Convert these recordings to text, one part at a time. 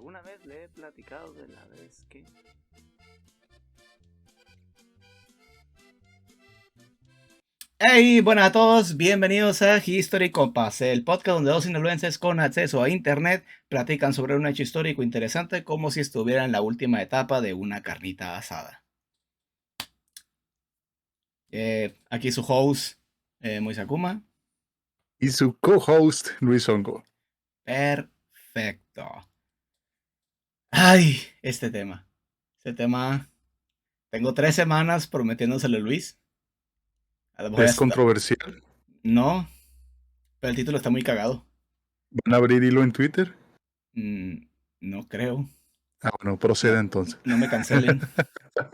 ¿Alguna vez le he platicado de la vez que... Hey, buenas a todos, bienvenidos a History Compass, el podcast donde dos sinaloenses con acceso a internet platican sobre un hecho histórico interesante como si estuviera en la última etapa de una carnita asada. Aquí su host, Moisés Akuma. Y su co-host, Luis Hongo. Perfecto. Ay, este tema. Tengo 3 semanas prometiéndoselo a Luis. A lo mejor ya Es está. controversial. No, pero el título está muy cagado. ¿Van a abrir hilo en Twitter? No creo. Ah, bueno, procede No, entonces. no me cancelen.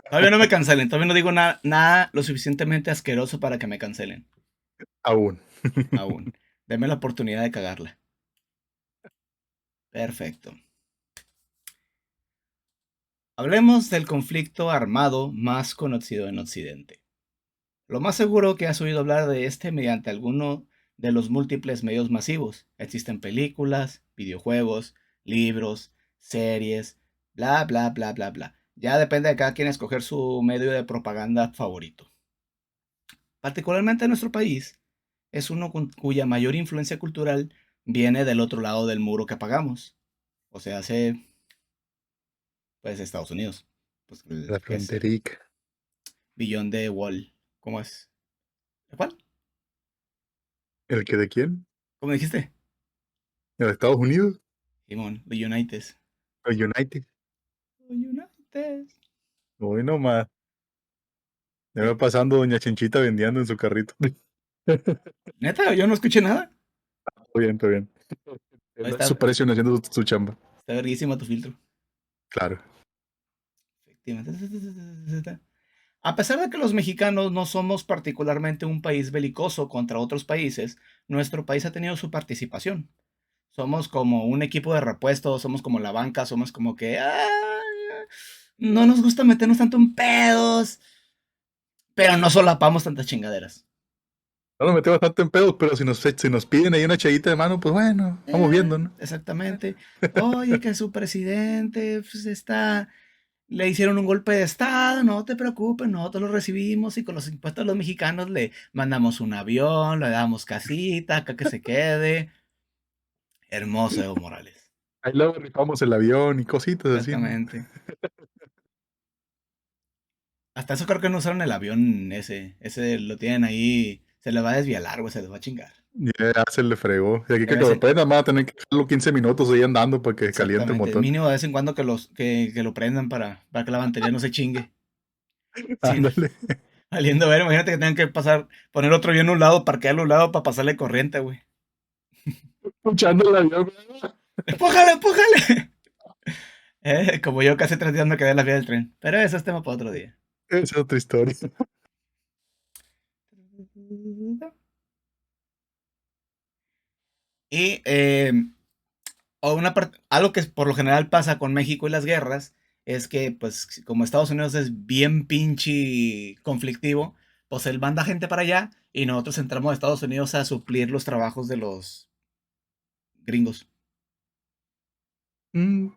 Todavía no me cancelen. Todavía no digo nada lo suficientemente asqueroso para que me cancelen. Aún. Aún. Denme la oportunidad de cagarla. Perfecto. Hablemos del conflicto armado más conocido en Occidente. Lo más seguro que has oído hablar de este mediante alguno de los múltiples medios masivos. Existen películas, videojuegos, libros, series, bla, bla, bla, bla, bla. Ya depende de cada quien escoger su medio de propaganda favorito. Particularmente en nuestro país, es uno cuya mayor influencia cultural viene del otro lado del muro que apagamos. O sea, hace, pues, Estados Unidos. Pues, La ¿qué es el fronterica. billón de Wall? ¿Cómo es? ¿Cuál? ¿El que de quién? ¿Cómo dijiste? ¿De Estados Unidos? Simón, the United. ¿O United? United. Hoy nomás. Me ¿Eh? va pasando Doña Chinchita vendiendo en su carrito. Está Neta, yo no escuché nada. bien, está bien. Ahí Su está, precio haciendo su chamba. está verguísima tu filtro. Claro. Efectivamente. A pesar de que los mexicanos no somos particularmente un país belicoso contra otros países, nuestro país ha tenido su participación. Somos como un equipo de repuesto, somos como la banca, somos como que no nos gusta meternos tanto en pedos, pero no solapamos tantas chingaderas. No nos metemos tanto en pedos, pero si nos piden ahí una chayita de mano, pues bueno, vamos viendo, ¿no? Exactamente. Oye, que su presidente pues, le hicieron un golpe de estado, no te preocupes, nosotros lo recibimos y con los impuestos de los mexicanos le mandamos un avión, le damos casita, acá que se quede. Hermoso Evo Morales. Ahí luego rifamos el avión y cositas así, ¿no? Exactamente. Hasta eso creo que no usaron el avión ese. Ese lo tienen ahí. Se le va a desviar, güey, se les va a chingar. Ya se le fregó. Y aquí De que vez en- apenas van a tener que dejarlo 15 minutos ahí andando para que caliente el Exactamente. motor. Mínimo de vez en cuando que lo prendan para que la batería no se chingue. Sí, no. Ándale. Valiendo ver, imagínate que tengan que poner otro avión a un lado, parquearlo a un lado para pasarle corriente, güey. Escuchando el avión. ¡Empújale, empújale! Como yo casi 3 días me quedé en la vía del tren. Pero eso es tema para otro día. Esa es otra historia. Y algo que por lo general pasa con México y las guerras es que, pues, como Estados Unidos es bien pinche conflictivo, pues él manda gente para allá y nosotros entramos a Estados Unidos a suplir los trabajos de los gringos. Mm,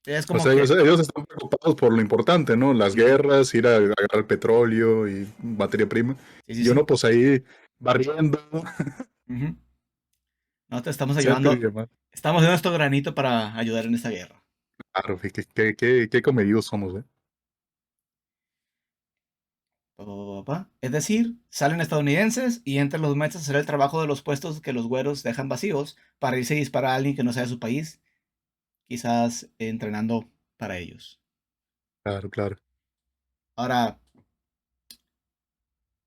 Es O como sea, ellos, que, ellos están preocupados por lo importante, ¿no? Las ujú, guerras, ir a agarrar petróleo y materia prima. sí, sí, Y uno sí. pues ahí barriendo, Ujú. Nosotros estamos etcétera y ayudando, demás. estamos haciendo nuestro granito para ayudar en esta guerra. Claro, qué comedidos somos, ¿eh? Es decir, salen estadounidenses y entran los meses a hacer el trabajo de los puestos que los güeros dejan vacíos para irse y disparar a alguien que no sea de su país, quizás entrenando para ellos. Claro, claro. Ahora,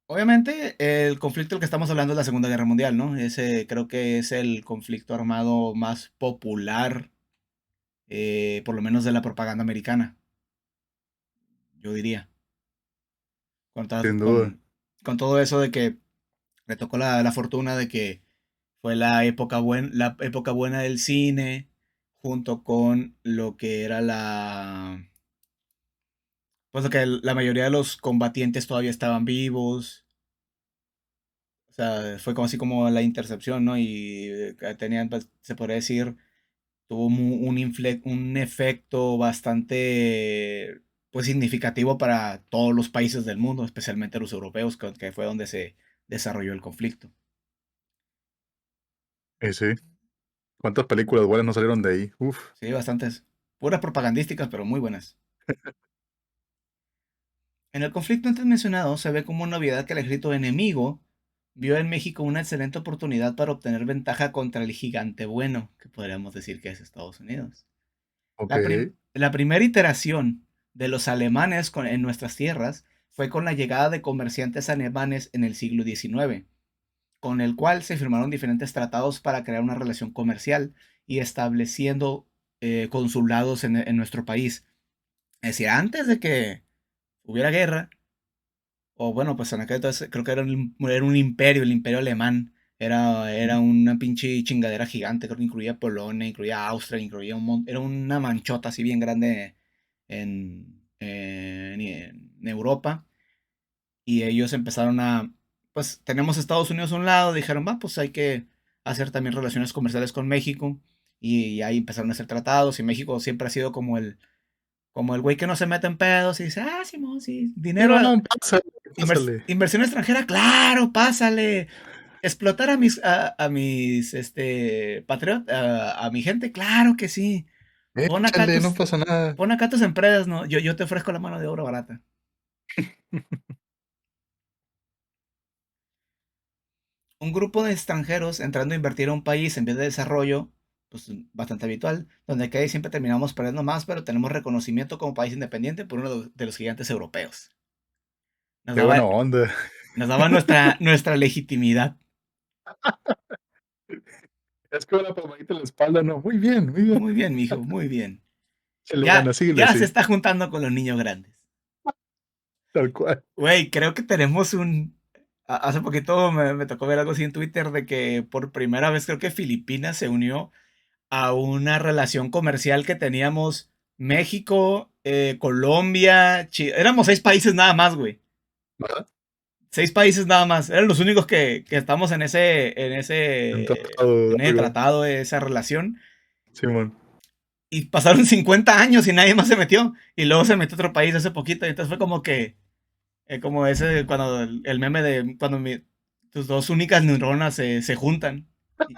obviamente, el conflicto del que estamos hablando es la Segunda Guerra Mundial, ¿no? Ese creo que es el conflicto armado más popular, por lo menos de la propaganda americana, yo diría. Con, todas- Sin duda. con todo eso de que me tocó la fortuna de que fue la época buena del cine, junto con lo que era pues lo que la mayoría de los combatientes todavía estaban vivos. O sea, fue como así como la intercepción, ¿no? Y tenían, pues, se podría decir, tuvo un efecto bastante pues significativo para todos los países del mundo, especialmente los europeos, que fue donde se desarrolló el conflicto. Y sí, ¿cuántas películas buenas no salieron de ahí? Uf, Sí, bastantes. Puras propagandísticas, pero muy buenas. En el conflicto antes mencionado se ve como novedad que el ejército enemigo vio en México una excelente oportunidad para obtener ventaja contra el gigante bueno, que podríamos decir que es Estados Unidos. ok. La primera iteración de los alemanes en nuestras tierras fue con la llegada de comerciantes alemanes en el siglo XIX, con el cual se firmaron diferentes tratados para crear una relación comercial y estableciendo consulados en nuestro país. Es decir, antes de que hubiera guerra, o bueno, pues en aquel entonces creo que era un imperio, el imperio alemán. Era una pinche chingadera gigante, creo que incluía Polonia, incluía Austria, incluía era una manchota así bien grande en Europa. Y ellos empezaron pues tenemos Estados Unidos a un lado, dijeron, va, pues hay que hacer también relaciones comerciales con México. Y ahí empezaron a hacer tratados y México siempre ha sido como el güey que no se mete en pedos y dice, ah, Simón, sí, dinero, Simón, pásale, pásale. inversión extranjera, claro, pásale. Explotar a mis patriotas, a mi gente, claro que sí. Pon acá Échale, no tus, pasa nada. pon acá tus empresas, ¿no? Yo te ofrezco la mano de obra barata. Un grupo de extranjeros entrando a invertir a un país en vez de desarrollo, pues bastante habitual, donde casi siempre terminamos perdiendo más, pero tenemos reconocimiento como país independiente por uno de los gigantes europeos. Nos Qué buena daba, onda. nos daba nuestra legitimidad. Es que una palmadita en la espalda, no. Muy bien, muy bien. Muy bien, mijo, muy bien. Échale Ya, ganas, síguele ya se así. está juntando con los niños grandes. Tal cual. Güey, creo que tenemos hace poquito me tocó ver algo así en Twitter de que por primera vez creo que Filipinas se unió a una relación comercial que teníamos México, Colombia, éramos 6 países nada más, güey. ¿Verdad? 6 países nada más. Eran los únicos que estamos en ese, en Un ese, tratado de en ese algo. tratado, esa relación. Simón. Y pasaron 50 años y nadie más se metió. Y luego se metió otro país hace poquito. Y entonces fue como que, como ese, cuando el meme de cuando tus dos únicas neuronas se juntan. Y,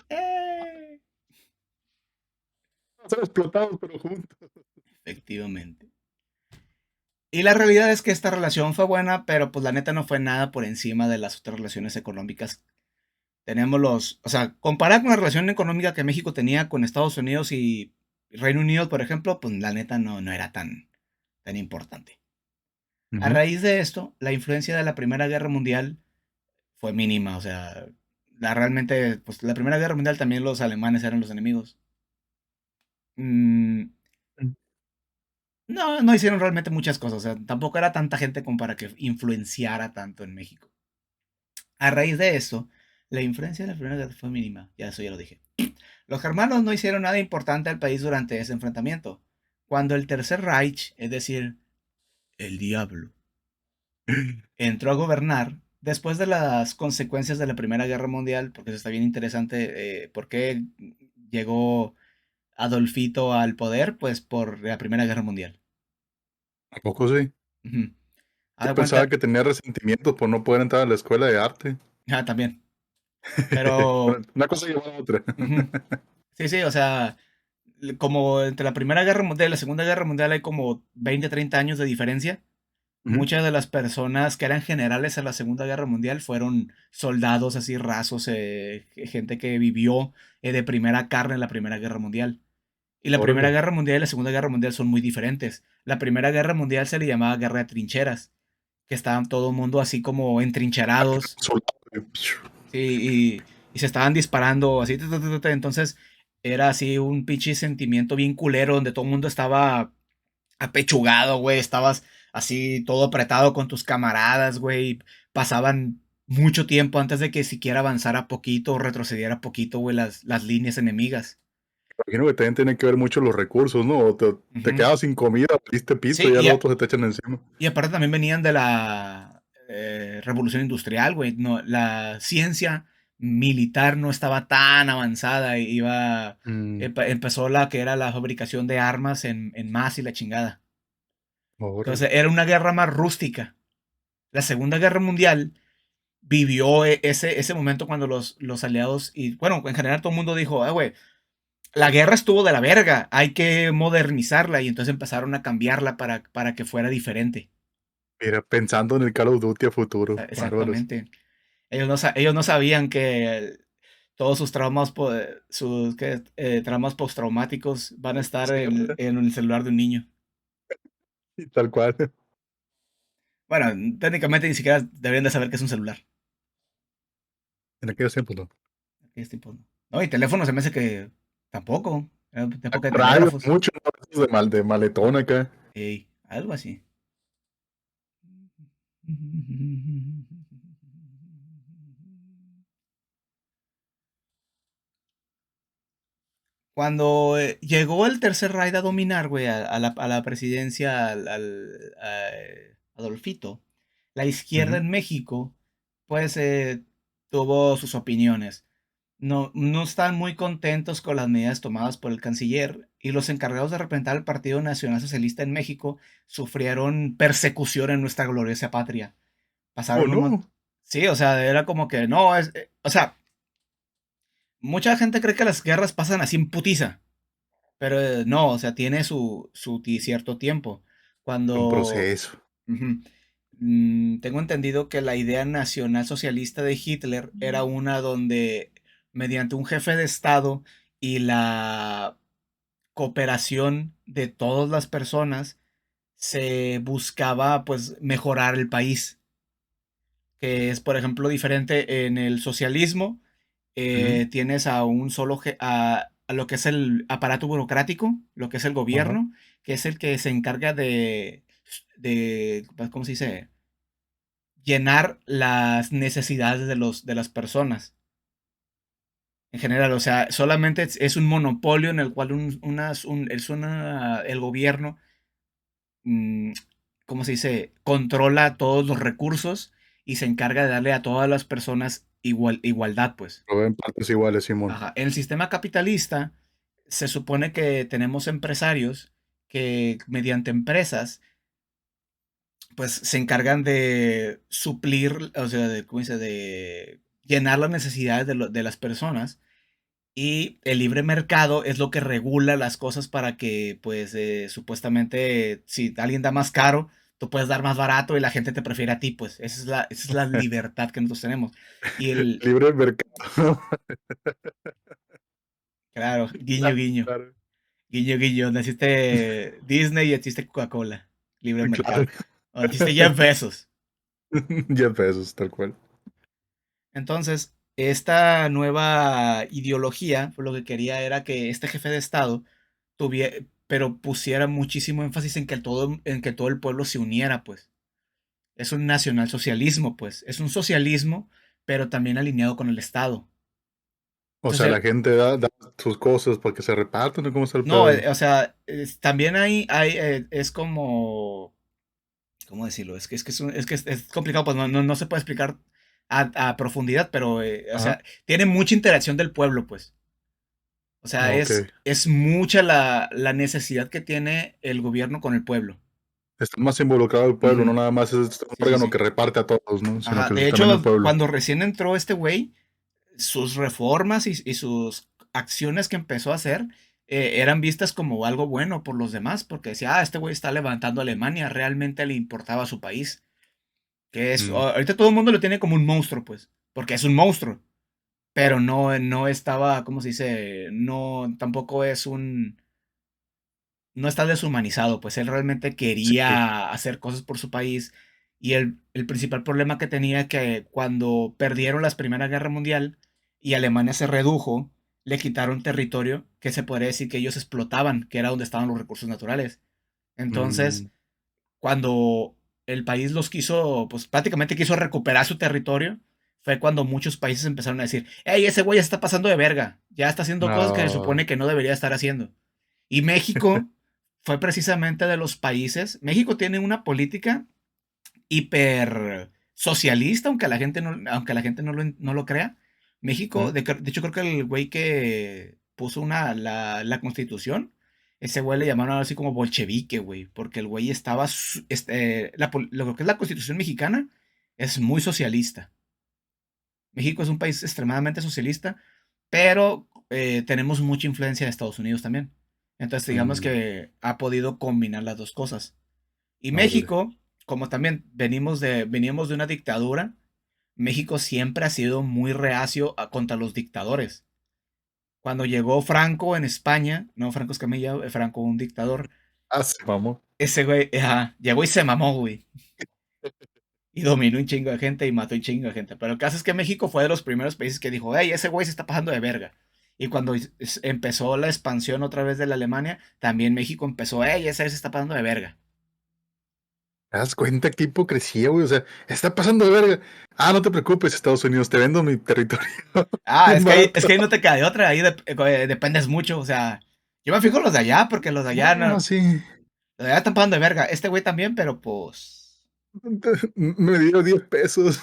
Son explotados, pero juntos. efectivamente. Y la realidad es que esta relación fue buena, pero pues la neta no fue nada por encima de las otras relaciones económicas. Tenemos o sea, comparada con la relación económica que México tenía con Estados Unidos y Reino Unido, por ejemplo, pues la neta no era tan importante. A Ujú. raíz de esto, la influencia de la Primera Guerra Mundial fue mínima, o sea, realmente, pues la Primera Guerra Mundial también los alemanes eran los enemigos. Mm, no hicieron realmente muchas cosas, o sea, tampoco era tanta gente como para que influenciara tanto en México. A raíz de eso, la influencia de la Primera Guerra fue mínima, ya eso ya lo dije. Los germanos no hicieron nada importante al país durante ese enfrentamiento. Cuando el Tercer Reich, es decir, el diablo, entró a gobernar, después de las consecuencias de la Primera Guerra Mundial, porque eso está bien interesante, ¿por qué llegó Adolfito al poder? Pues por la Primera Guerra Mundial. ¿A poco sí? Ujú. Haz Yo de pensaba cuenta, que tenía resentimientos por no poder entrar a la escuela de arte. también, pero, Bueno, una cosa lleva a la otra. ujú. Sí, sí, o sea, como entre la Primera Guerra Mundial y la Segunda Guerra Mundial hay como 20, 30 años de diferencia. Ujú. Muchas de las personas que eran generales en la Segunda Guerra Mundial fueron soldados así rasos, gente que vivió de primera carne en la Primera Guerra Mundial. Y la Primera Órale. Guerra Mundial y la Segunda Guerra Mundial son muy diferentes. La Primera Guerra Mundial se le llamaba guerra de trincheras, que estaban todo el mundo así como entrincherados, Soldado. sí, y se estaban disparando así. Entonces era así un pinche sentimiento bien culero donde todo el mundo estaba apechugado, güey. Estabas así todo apretado con tus camaradas, güey. Pasaban mucho tiempo antes de que siquiera avanzara poquito o retrocediera poquito, güey, las líneas enemigas. Imagino que también tiene que ver mucho los recursos, ¿no? O te Ujú. quedas sin comida, pediste pizza Sí, y ya los otros se te echan encima. y aparte también venían de la Revolución Industrial, güey. No, la ciencia militar no estaba tan avanzada, Mm, empezó la que era la fabricación de armas en masa y la chingada. Entonces órale. era una guerra más rústica. La Segunda Guerra Mundial vivió ese momento cuando los aliados, y bueno, en general todo el mundo dijo, güey, la guerra estuvo de la verga, hay que modernizarla, y entonces empezaron a cambiarla para que fuera diferente. Mira, pensando en el Call of Duty a futuro, bárbaros. Exactamente. Ellos no sabían que todos sus traumas, sus traumas postraumáticos van a estar Sí, en el celular de un niño. y tal cual. Bueno, técnicamente ni siquiera deberían de saber que es un celular. En aquellos tiempos, ¿no? Es tipo, no, y teléfono se me hace que tampoco. Era época de Radio, telégrafos. mucho, ¿no? Esos de maletón acá. Ey, algo así. Cuando llegó el tercer Reich a dominar, güey, a la presidencia, Adolfito, la izquierda Ujú. en México, pues tuvo sus opiniones. No están muy contentos con las medidas tomadas por el canciller y los encargados de representar al Partido Nacional Socialista en México sufrieron persecución en nuestra gloriosa patria. Oh, Pasaron un no. Sí, o sea, era como que no, o sea, mucha gente cree que las guerras pasan así en putiza. Pero no, o sea, tiene cierto tiempo. Un Cuando proceso. ujú, tengo entendido que la idea nacional socialista de Hitler era una donde mediante un jefe de Estado y la cooperación de todas las personas se buscaba pues mejorar el país, que es por ejemplo diferente en el socialismo. Ujú. Tienes a un solo, a lo que es el aparato burocrático, lo que es el Ajá. gobierno, que es el que se encarga pues, ¿cómo se dice? Llenar las necesidades de las personas. En general, o sea, solamente es un monopolio en el cual el gobierno, mm, ¿cómo se dice? Controla todos los recursos y se encarga de darle a todas las personas igualdad, pues. Lo ven partes iguales, Simón. Ajá. En el sistema capitalista se supone que tenemos empresarios que mediante empresas pues se encargan de suplir, o sea, ¿cómo dice? De llenar las necesidades de las personas y el libre mercado es lo que regula las cosas para que pues supuestamente si alguien da más caro, tú puedes dar más barato y la gente te prefiere a ti, pues esa es la libertad que nosotros tenemos. Y Libre mercado. claro, guiño, Claro, guiño. claro. Guiño, guiño, naciste Disney y existe Coca-Cola. Libre Claro. mercado. O existe Jeff Bezos. Jeff Bezos, tal cual. Entonces, esta nueva ideología, pues, lo que quería era que este jefe de Estado tuviera, pero pusiera muchísimo énfasis en que todo el pueblo se uniera, pues. Es un nacionalsocialismo, pues. Es un socialismo, pero también alineado con el Estado. O sea, Entonces, la gente da sus cosas para que se repartan, ¿o cómo está el no, pedo? o sea, también es como ¿cómo decirlo? Es complicado, pues no se puede explicar a profundidad, pero, o Ajá. sea, tiene mucha interacción del pueblo, pues. O sea, Ok. es mucha la necesidad que tiene el gobierno con el pueblo. Está más involucrado el pueblo, no Ujú. nada más es un Sí, sí, órgano que sí. reparte a todos, ¿no? Sino Ajá. que De también el hecho, pueblo. cuando recién entró este güey, sus reformas y sus acciones que empezó a hacer eran vistas como algo bueno por los demás, porque decía, este güey está levantando a Alemania, realmente le importaba a su país. Mm, Ahorita todo el mundo lo tiene como un monstruo, pues, porque es un monstruo, pero no estaba, ¿cómo se dice? No, tampoco no está deshumanizado, pues él realmente sí. quería hacer cosas por su país y el principal problema que tenía es que cuando perdieron la Primera Guerra Mundial y Alemania se redujo, le quitaron territorio que se podría decir que ellos explotaban, que era donde estaban los recursos naturales. Entonces, Mm, cuando el país los quiso, pues prácticamente quiso recuperar su territorio, fue cuando muchos países empezaron a decir, hey, ese güey ya está pasando de verga, ya está haciendo cosas que se no. supone que no debería estar haciendo. Y México fue precisamente de los países, México tiene una política hiper socialista, aunque la gente no lo crea, México, ¿Mm? de hecho creo que el güey que puso la constitución, ese güey le llamaron así como bolchevique, güey, porque el güey estaba, lo que es la constitución mexicana es muy socialista. México es un país extremadamente socialista, pero tenemos mucha influencia de Estados Unidos también. Entonces digamos Mm, que ha podido combinar las dos cosas. Y órale. México, como también veníamos de una dictadura, México siempre ha sido muy reacio contra los dictadores. Cuando llegó Franco en España, no Franco Escamilla, Franco, un dictador, Ah, se mamó. ese güey, ajá, llegó y se mamó, güey. Y dominó un chingo de gente y mató un chingo de gente. Pero el caso es que México fue de los primeros países que dijo, hey, ese güey se está pasando de verga. Y cuando empezó la expansión otra vez de la Alemania, también México empezó, hey, ese güey se está pasando de verga. ¿Te das cuenta qué hipocresía, güey? O sea, está pasando de verga. Ah, no te preocupes, Estados Unidos, te vendo mi territorio Ah, bien es barato. que ahí no te queda de otra, ahí dependes mucho. O sea, yo me fijo en los de allá, porque los de allá no, Bueno, los sí. de allá están pasando de verga. Este güey también, pero pues. Me dio 10 pesos.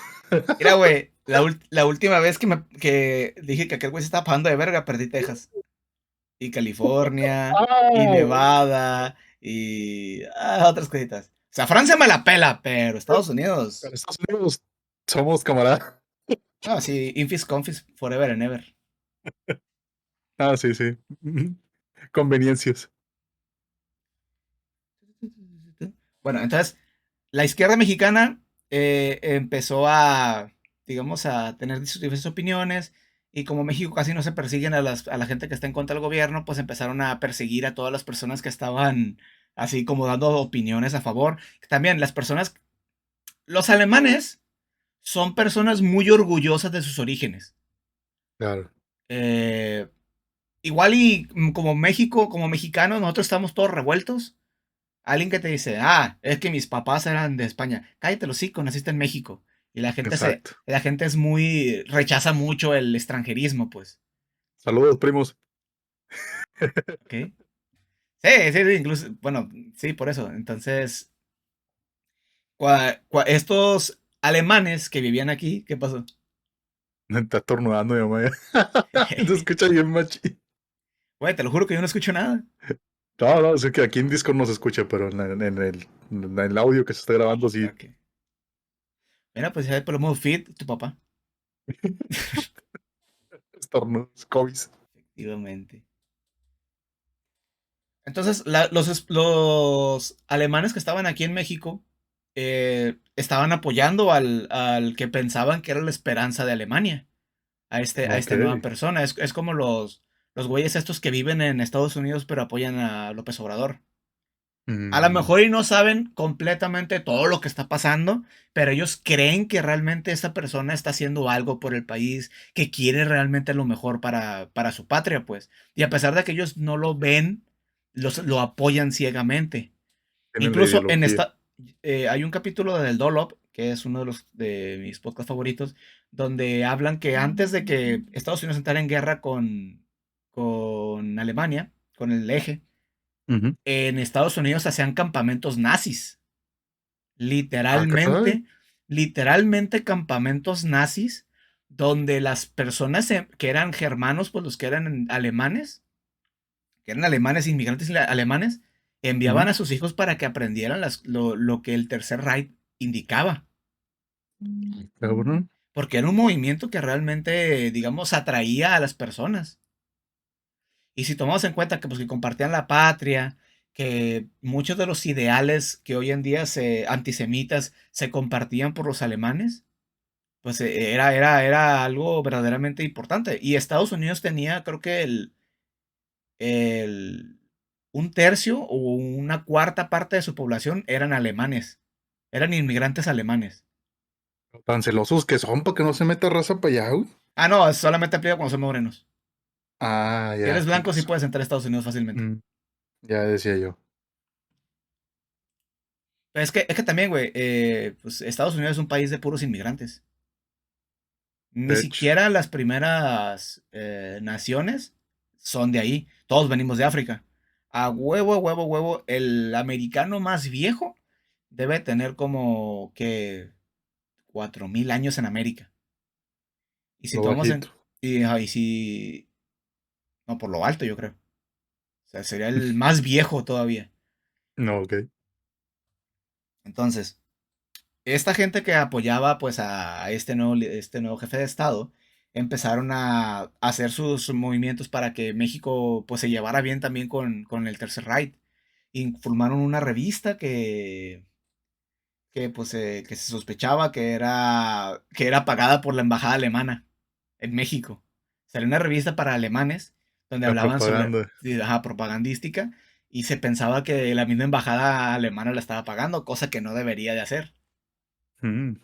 Mira, güey, la última vez que dije que aquel güey se estaba pasando de verga, perdí Texas. Y California, y Ah, Nevada, y otras cositas. O sea, Francia me la pela, pero Estados Unidos. para Estados Unidos somos camaradas. No, sí, infis confis forever and ever. Ah, sí, sí. Conveniencias. Bueno, entonces, la izquierda mexicana empezó a, digamos, a tener sus diversas opiniones. Y como México casi no se persiguen a la gente que está en contra del gobierno, pues empezaron a perseguir a todas las personas que estaban así como dando opiniones a favor. También las personas, los alemanes son personas muy orgullosas de sus orígenes. Claro. Eh, igual y como México, como mexicanos, nosotros estamos todos revueltos. Alguien que te dice, ah, es que mis papás eran de España. Cállate los hocico, naciste en México. Y Exacto. la gente es muy, rechaza mucho el extranjerismo, pues. Saludos, primos. ¿Ok? Sí, sí, sí, incluso, bueno, sí, por eso. Entonces, estos alemanes que vivían aquí, ¿qué pasó? Está estornudando, mi mamá. Se escucha bien machi. Güey, te lo juro que yo no escucho nada. No, no, sé que aquí en Discord no se escucha, pero en el audio que se está grabando sí Ok. Mira, pues ya por el modo feed, tu papá. estornudos, COVID. Efectivamente. Entonces, los alemanes que estaban aquí en México estaban apoyando al que pensaban que era la esperanza de Alemania, a Ok. esta nueva persona. Es como los güeyes estos que viven en Estados Unidos pero apoyan a López Obrador. A lo Mm, mejor y no saben completamente todo lo que está pasando, pero ellos creen que realmente esta persona está haciendo algo por el país, que quiere realmente lo mejor para su patria, pues. Y a pesar de que ellos no lo ven, lo apoyan ciegamente. tienen la Incluso ideología. hay un capítulo de Del Dolop, que es uno de de mis podcasts favoritos, donde hablan que antes de que Estados Unidos entrara en guerra con Alemania, con el eje, Ujú. en Estados Unidos hacían campamentos nazis. Ah, caray. Literalmente, literalmente campamentos nazis donde las personas que eran germanos, pues los que eran alemanes, que eran alemanes, inmigrantes alemanes, enviaban Ujú. a sus hijos para que aprendieran lo que el Tercer Reich indicaba. Cabrón. Porque era un movimiento que realmente, digamos, atraía a las personas. Y si tomamos en cuenta que, pues, que compartían la patria, que muchos de los ideales que hoy en día antisemitas se compartían por los alemanes, pues era algo verdaderamente importante. Y Estados Unidos tenía, creo que el, un tercio o una cuarta parte de su población eran alemanes, eran inmigrantes alemanes. Tan celosos que son para que no se meta raza para allá, güey. Ah, no, solamente aplica cuando son morenos. Ah, Si ya, eres con blanco, sí razón. puedes entrar a Estados Unidos fácilmente. Mm, ya decía yo. Pero es que también, güey, pues Estados Unidos es un país de puros inmigrantes. Ni De hecho. siquiera las primeras naciones son de ahí. Todos venimos de África. A huevo, a huevo, a huevo. El americano más viejo debe tener como que 4000 años en América. Y si Lo tomamos bajito. Y ahí sí, no, por lo alto yo creo. O sea, sería el más viejo todavía. No, ok. Entonces, esta gente que apoyaba pues a este nuevo jefe de Estado empezaron a hacer sus movimientos para que México pues se llevara bien también con el Tercer Reich. Y formaron una revista que pues que se sospechaba que era pagada por la embajada alemana en México. Salió una revista para alemanes donde La hablaban sobre propaganda. sí, ajá, propagandística y se pensaba que la misma embajada alemana la estaba pagando, cosa que no debería de hacer. Mm.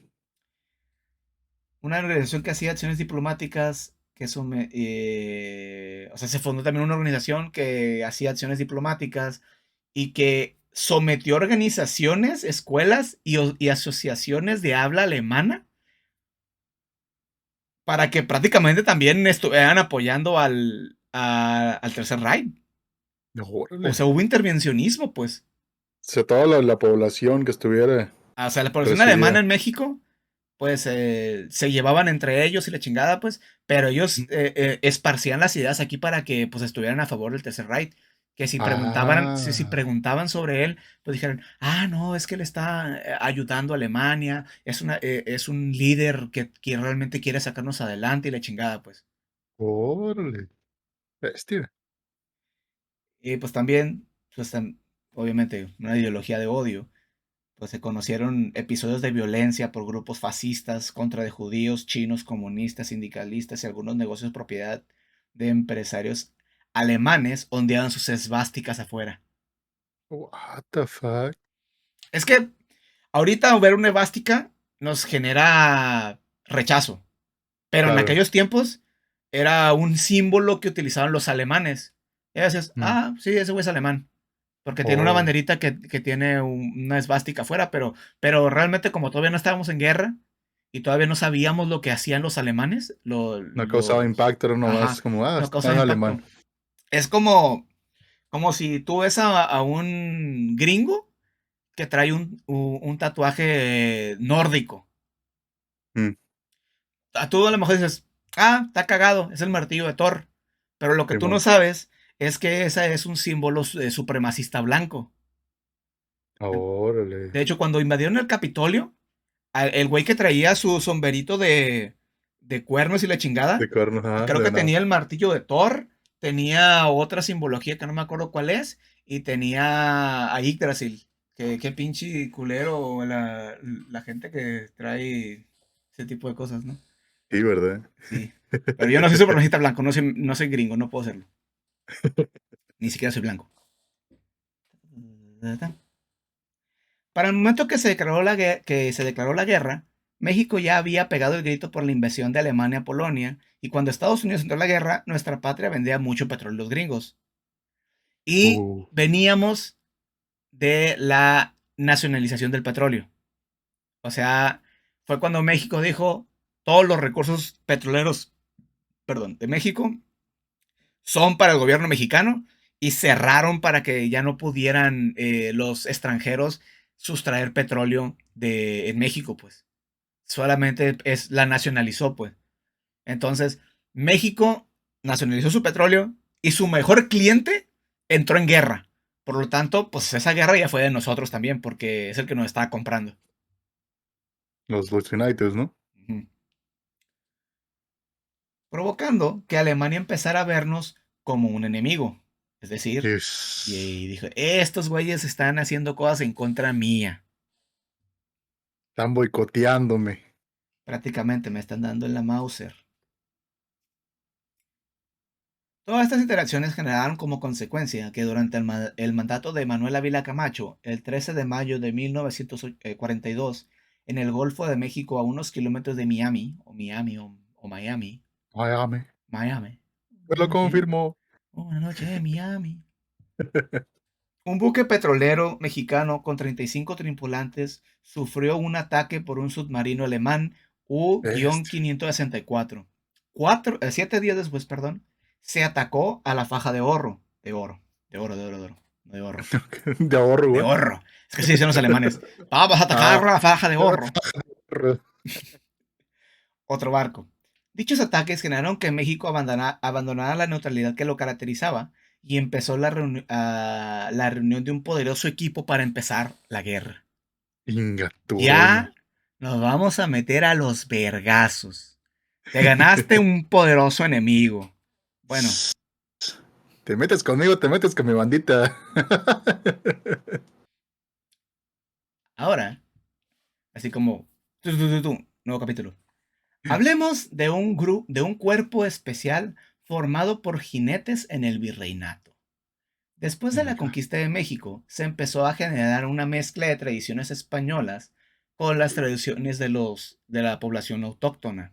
Una organización que hacía acciones diplomáticas, o sea, se fundó también una organización que hacía acciones diplomáticas y que sometió organizaciones, escuelas y asociaciones de habla alemana para que prácticamente también estuvieran apoyando al Tercer Reich. O Órale. sea, hubo intervencionismo, pues. O sea, toda la población que estuviera O sea, la población alemana residida. en México pues se llevaban entre ellos y la chingada, pues, pero ellos Mm. esparcían las ideas aquí para que pues estuvieran a favor del Tercer Reich. Que si Ah, preguntaban sobre él, pues dijeron, ah, no, es que él está ayudando a Alemania, es un líder que realmente quiere sacarnos adelante y la chingada, pues. órale. Bestia. Y pues también, obviamente, una ideología de odio pues se conocieron episodios de violencia por grupos fascistas contra de judíos, chinos, comunistas, sindicalistas y algunos negocios propiedad de empresarios alemanes ondeaban sus esvásticas afuera. What the fuck. Es que ahorita ver una esvástica nos genera rechazo, pero en Claro. aquellos tiempos era un símbolo que utilizaban los alemanes. Y decías, Mm. ah, sí, ese güey es alemán. Porque tiene una Órale. banderita que tiene una esvástica afuera, pero realmente como todavía no estábamos en guerra y todavía no sabíamos lo que hacían los alemanes, No causaba impacto, era nomás ajá, como, ah, no está causaba en alemán. impacto. Es como si tú ves a un gringo que trae un tatuaje nórdico. Mm, A tú a lo mejor dices, ah, está cagado, es el martillo de Thor. Pero lo que tú no Simón. sabes es que ese es un símbolo supremacista blanco. Órale. De hecho, cuando invadieron el Capitolio, el güey que traía su sombrerito de cuernos y la De chingada, cuernos, creo de que venado. tenía el martillo de Thor, tenía otra simbología que no me acuerdo cuál es, y tenía a Yggdrasil, que qué pinche culero la gente que trae ese tipo de cosas, ¿no? Sí, ¿verdad? Sí. Pero yo no soy supremacista blanco, no soy gringo, no puedo serlo. Ni siquiera soy blanco. Para el momento que se declaró la guerra, México ya había pegado el grito por la invasión de Alemania a Polonia, y cuando Estados Unidos entró en la guerra, nuestra patria vendía mucho petróleo a los gringos. Y Uh, veníamos de la nacionalización del petróleo. O sea, fue cuando México dijo, todos los recursos petroleros, perdón, de México son para el gobierno mexicano y cerraron para que ya no pudieran los extranjeros sustraer petróleo en México, pues. Solamente la nacionalizó, pues. Entonces, México nacionalizó su petróleo y su mejor cliente entró en guerra. Por lo tanto, pues esa guerra ya fue de nosotros también, porque es el que nos estaba comprando. los United, ¿no? Ujú. Provocando que Alemania empezara a vernos como un enemigo. Es decir, Es- y dijo, estos güeyes están haciendo cosas en contra mía. Están boicoteándome. Prácticamente me están dando en la Mauser. Todas estas interacciones generaron como consecuencia que durante el mandato de Manuel Ávila Camacho, el 13 de mayo de 1942, en el Golfo de México, a unos kilómetros de o Miami, Óyame, Miami, pues una lo noche, confirmó. una noche en Miami. Un buque petrolero mexicano con 35 tripulantes sufrió un ataque por un submarino alemán Este. U-564. 7 días después, perdón, se atacó a la faja de oro, no de oro, De ahorro, de güey. oro. Es que así dicen los alemanes. Vamos a atacar Ah, la faja de oro. Otro barco. Dichos ataques generaron que México abandonara la neutralidad que lo caracterizaba y empezó la reunión de un poderoso equipo para empezar la guerra. Inga tu rollo. Ya nos vamos a meter a los vergazos. Te ganaste un poderoso enemigo. Bueno, Te metes conmigo, te metes con mi bandita. ahora, así como nuevo capítulo. Hablemos de un cuerpo especial formado por jinetes en el virreinato. Después de la Inga. conquista de México, se empezó a generar una mezcla de tradiciones españolas con las tradiciones de la población autóctona.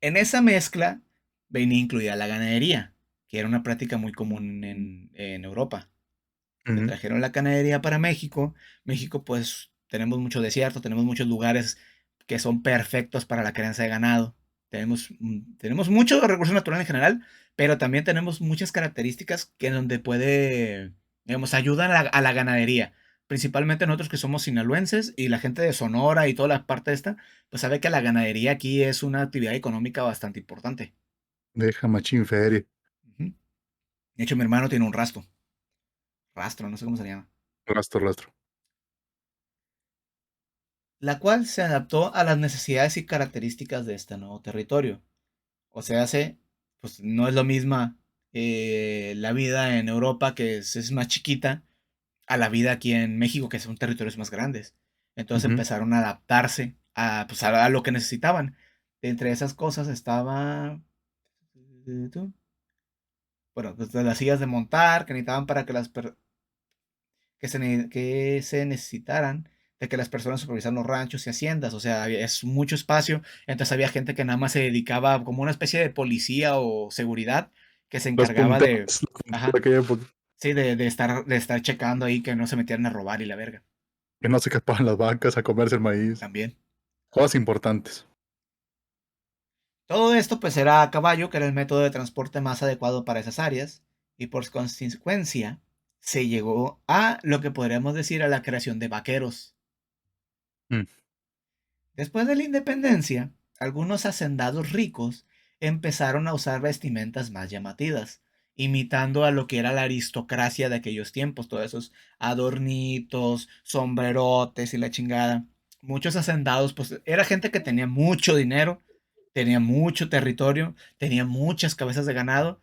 En esa mezcla venía incluida la ganadería, que era una práctica muy común en Europa. Se Ujú. trajeron la ganadería para México. México, pues, tenemos mucho desierto, tenemos muchos lugares que son perfectos para la crianza de ganado. Tenemos muchos recursos naturales en general, pero también tenemos muchas características que en donde puede, digamos, ayudan a la ganadería. Principalmente nosotros que somos sinaloenses y la gente de Sonora y toda la parte de esta, pues sabe que la ganadería aquí es una actividad económica bastante importante. Deja machín feria. Ujú. De hecho, mi hermano tiene un rastro, no sé cómo se llama, Rastro, rastro. la cual se adaptó a las necesidades y características de este nuevo territorio. O sea, pues no es lo misma la vida en Europa, que es más chiquita, a la vida aquí en México, que son territorios más grandes. Entonces Ujú. empezaron a adaptarse a, pues, a lo que necesitaban. Entre esas cosas estaba, bueno, pues, las sillas de montar que necesitaban para que que se necesitaran de que las personas supervisaran los ranchos y haciendas, o sea, es mucho espacio, entonces había gente que nada más se dedicaba como una especie de policía o seguridad que se Los encargaba punteros, de, los punteros de ajá, aquella época. sí, de estar checando ahí que no se metieran a robar y la verga, Que no se escapaban las vacas a comerse el maíz. también. Cosas importantes. Todo esto pues era a caballo, que era el método de transporte más adecuado para esas áreas, y por consecuencia se llegó a lo que podríamos decir a la creación de vaqueros. Mm. Después de la independencia, algunos hacendados ricos empezaron a usar vestimentas más llamativas, imitando a lo que era la aristocracia de aquellos tiempos, todos esos adornitos, sombrerotes y la chingada. Muchos hacendados, pues era gente que tenía mucho dinero, tenía mucho territorio, tenía muchas cabezas de ganado,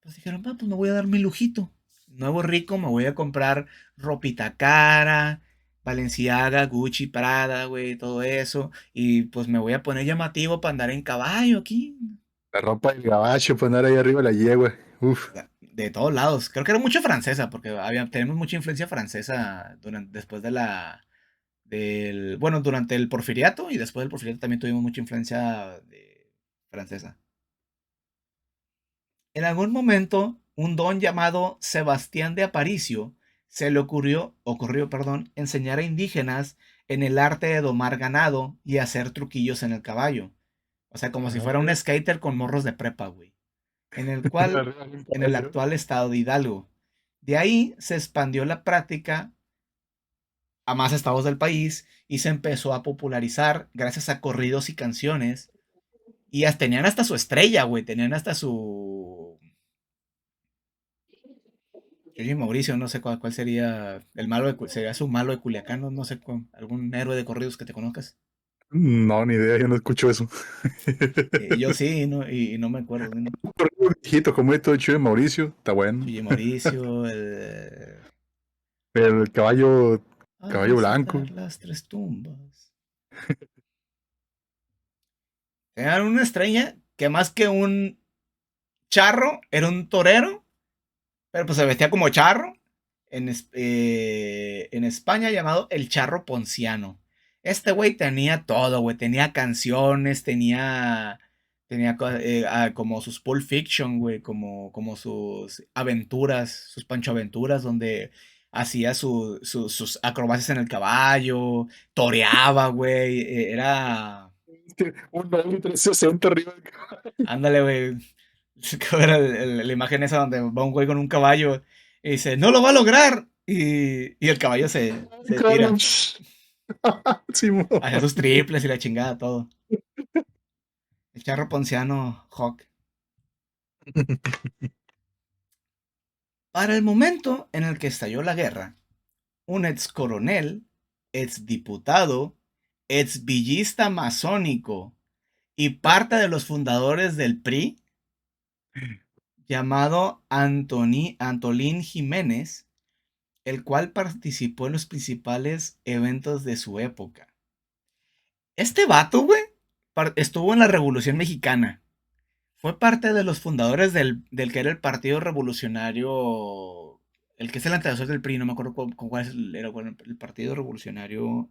pues dijeron, va, pues me voy a dar mi lujito. Nuevo rico, me voy a comprar ropita cara, Balenciaga, Gucci, Prada, güey, todo eso. Y pues me voy a poner llamativo para andar en caballo aquí. La ropa del gabacho, poner ahí arriba la yegua. Uf. De todos lados. Creo que era mucho francesa, porque tenemos mucha influencia francesa después bueno, durante el porfiriato y después del porfiriato también tuvimos mucha influencia francesa. En algún momento, un don llamado Sebastián de Aparicio se le ocurrió, enseñar a indígenas en el arte de domar ganado y hacer truquillos en el caballo. O sea, como si fuera un Arre. skater con morros de prepa, güey. En el cual, Arriba de un en el caballo. actual estado de Hidalgo. De ahí se expandió la práctica a más estados del país y se empezó a popularizar gracias a corridos y canciones. Y tenían hasta su estrella, güey. Tenían hasta su yo y Mauricio, no sé cuál sería el malo sería su malo de Culiacán, no sé, algún héroe de corridos que te conozcas. No, ni idea, yo no escucho eso. Yo sí, y no me acuerdo. ¿No? Un viejito como esto, chido de Mauricio, está bueno. Yuyi Mauricio, El caballo, a caballo blanco. visitar las tres tumbas. Era una estrella que más que un charro, era un torero, pero pues se vestía como charro. En España llamado el charro ponciano. Este güey tenía todo, güey. Tenía canciones, tenía como sus Pulp Fiction, güey. Como sus aventuras, sus Pancho Aventuras, donde hacía sus acrobacias en el caballo, toreaba, güey. Era... Un Dolly 360 arriba del caballo. Ándale, güey. ¿Cómo era la imagen esa donde va un güey con un caballo y dice, no lo va a lograr? Y el caballo se tira. Simón. Hacía sus triples y la chingada, todo. El charro ponciano Hawk. Para el momento en el que estalló la guerra, un ex coronel, ex diputado, ex villista masónico y parte de los fundadores del PRI, llamado Antolín Jiménez, el cual participó en los principales eventos de su época. Este vato, güey, estuvo en la Revolución Mexicana. Fue parte de los fundadores del que era el Partido Revolucionario, el que es el antecesor del PRI, no me acuerdo cuál era el Partido Revolucionario,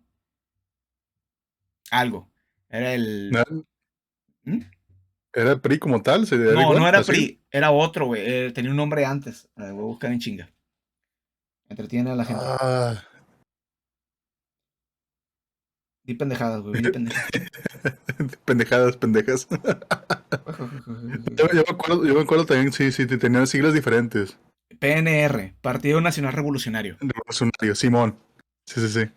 algo. Era el... ¿No ¿Mm? ¿Era el PRI como tal? ¿Se era No, no igual? era ¿Así? PRI, era otro, güey. Tenía un nombre antes. A ver, voy a buscar en chinga. Entretiene a la gente. Ah. Di pendejadas, güey, di pendejas. Pendejadas, pendejas. Yo me acuerdo también, sí, sí, tenían siglas diferentes. PNR, Partido Nacional Revolucionario. Revolucionario, Simón. Sí, sí, sí.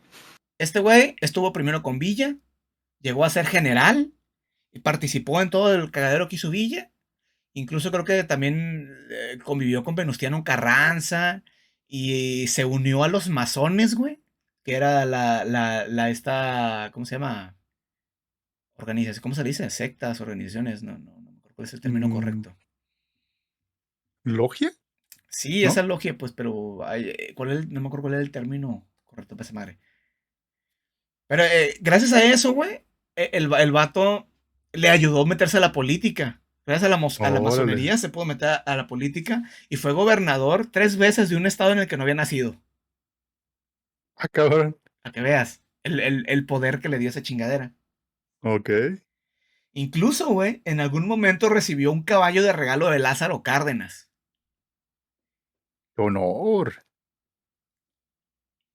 Este güey estuvo primero con Villa, llegó a ser general y participó en todo el cagadero que hizo Villa. Incluso creo que también convivió con Venustiano Carranza y se unió a los masones, güey, que era esta, ¿cómo se llama? Organización, ¿cómo se le dice? Sectas, organizaciones, no me acuerdo cuál es el término Mm, correcto. ¿Logia? Sí, esa ¿No? logia, pues, pero no me acuerdo cuál es el término correcto para esa madre. Pero gracias a eso, güey, el vato le ayudó a meterse a la política. Gracias a la Órale. masonería se pudo meter a la política y fue gobernador 3 veces de un estado en el que no había nacido. Ah, cabrón. A que veas el poder que le dio esa chingadera. Ok. Incluso, güey, en algún momento recibió un caballo de regalo de Lázaro Cárdenas. Honor.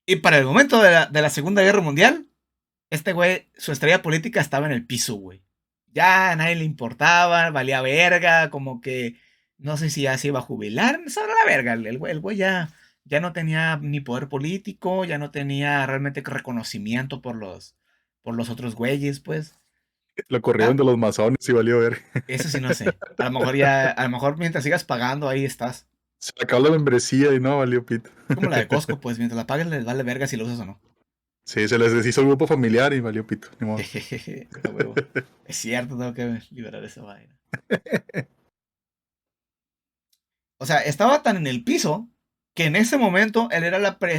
Y para el momento de la Segunda Guerra Mundial, este güey, su estrella política estaba en el piso, güey. Ya a nadie le importaba, valía verga, como que no sé si ya se iba a jubilar, sobre la verga. El güey ya no tenía ni poder político, ya no tenía realmente reconocimiento por los otros güeyes, pues. Lo corrieron Ya, de los masones y valió ver. eso sí no sé. A lo mejor mientras sigas pagando, ahí estás. Se le acabó la membresía y no valió pito. Como la de Costco, pues mientras la pagues les vale verga si lo usas o no. Sí, se les deshizo el grupo familiar y valió pito. Ni modo. Jejeje, a huevo. Es cierto, tengo que liberar esa vaina. O sea, estaba tan en el piso que en ese momento él era